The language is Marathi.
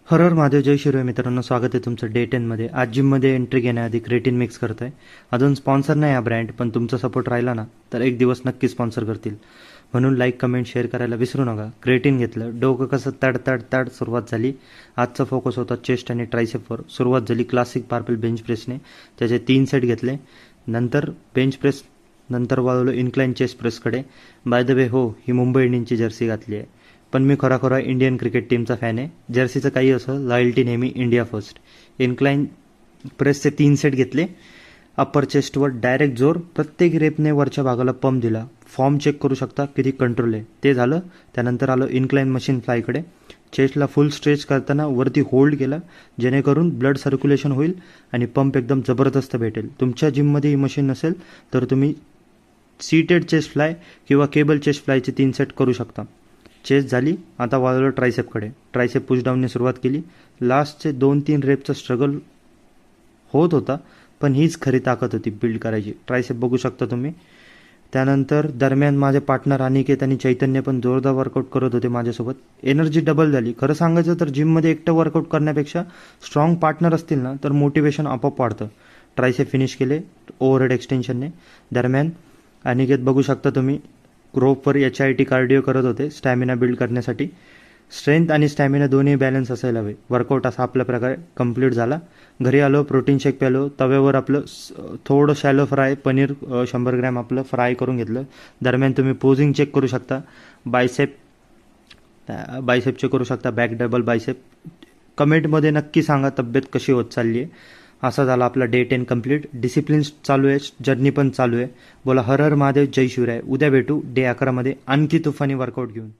हर हर महादेव, जय शिरोय मित्रांनो, स्वागत आहे तुमचं डे 10मध्ये. आज जिममध्ये एंट्री घेण्याआधी क्रेटिन मिक्स करत आहे. अजून स्पॉन्सर नाही हा ब्रँड, पण तुमचा सपोर्ट राहिला ना तर एक दिवस नक्की स्पॉन्सर करतील. म्हणून लाईक, कमेंट, शेअर करायला विसरू नका. क्रेटिन घेतलं, डोकं कसं तड तड तड सुरुवात झाली. आजचा फोकस होता चेस्ट आणि ट्रायसेपवर. सुरुवात झाली क्लासिक बारबेल बेंच प्रेसने. त्याचे 3 सेट घेतले. नंतर बेंच प्रेस, नंतर वळवलं इन्क्लाइन चेस्ट प्रेसकडे. बाय द वे, हो, ही मुंबई इंडियन्सची जर्सी घातली आहे, पण मी खरा इंडियन क्रिकेट टीमचा फॅन आहे. जर्सीचं काही असं, लॉयल्टी नेहमी इंडिया फर्स्ट. इन्क्लाइन प्रेसचे 3 सेट घेतले. अप्पर चेस्टवर डायरेक्ट जोर, प्रत्येक रेपने वरच्या भागाला पंप दिला. फॉर्म चेक करू शकता किती कंट्रोल आहे, ते झालं. त्यानंतर आलो इन्क्लाइन मशीन फ्लायकडे. चेस्टला फुल स्ट्रेच करताना वरती होल्ड केला, जेणेकरून ब्लड सर्क्युलेशन होईल आणि पंप एकदम जबरदस्त भेटेल. तुमच्या जिममध्ये ही मशीन नसेल तर तुम्ही सीटेड चेस्ट फ्लाय किंवा केबल चेस्ट फ्लायचे 3 सेट करू शकता. चेस्ट झाली. आता वळवलं ट्रायसेपकडे. ट्रायसेप पुशडाऊनने सुरुवात केली. लास्टचे 2-3 रेपचा स्ट्रगल होत होता, पण हीच खरी ताकद होती बिल्ड करायची. ट्रायसेप बघू शकता तुम्ही. त्यानंतर दरम्यान माझे पार्टनर अनिकेत आणि चैतन्य पण जोरदार वर्कआउट करत होते माझ्यासोबत. एनर्जी डबल झाली. खरं सांगायचं तर जिममध्ये एकटं वर्कआउट करण्यापेक्षा स्ट्रॉंग पार्टनर असतील ना तर मोटिवेशन आपोआप वाढतं. ट्रायसेप फिनिश केले ओव्हरहेड एक्सटेन्शनने. दरम्यान अनिकेत बघू शकता तुम्ही रोपवर HIIT कार्डिओ करत होते स्टॅमिना बिल्ड करण्यासाठी. स्ट्रेंथ आणि स्टॅमिना दोन्ही बॅलन्स असायला हवे. वर्कआउट असा आपल्या प्रकारे कंप्लीट झाला. घरी आलो, प्रोटीन शेक प्यालो. तव्यावर आपलं थोडं शॅलो फ्राय पनीर 100 ग्रॅम आपलं फ्राय करून घेतलं. दरम्यान तुम्ही पोझिंग चेक करू शकता. बायसेप चेक करू शकता, बॅक डबल बायसेप. कमेंटमध्ये नक्की सांगा तब्येत कशी होत चालली आहे. असा झाला आपला डे 10 कंप्लीट. डिसिप्लिन चालू आहे, जर्नी पण चालू आहे. बोला हर हर महादेव, जय शिवराय. उद्या भेटू डे 11 मध्ये आणखी तुफानी वर्कआउट घेऊन.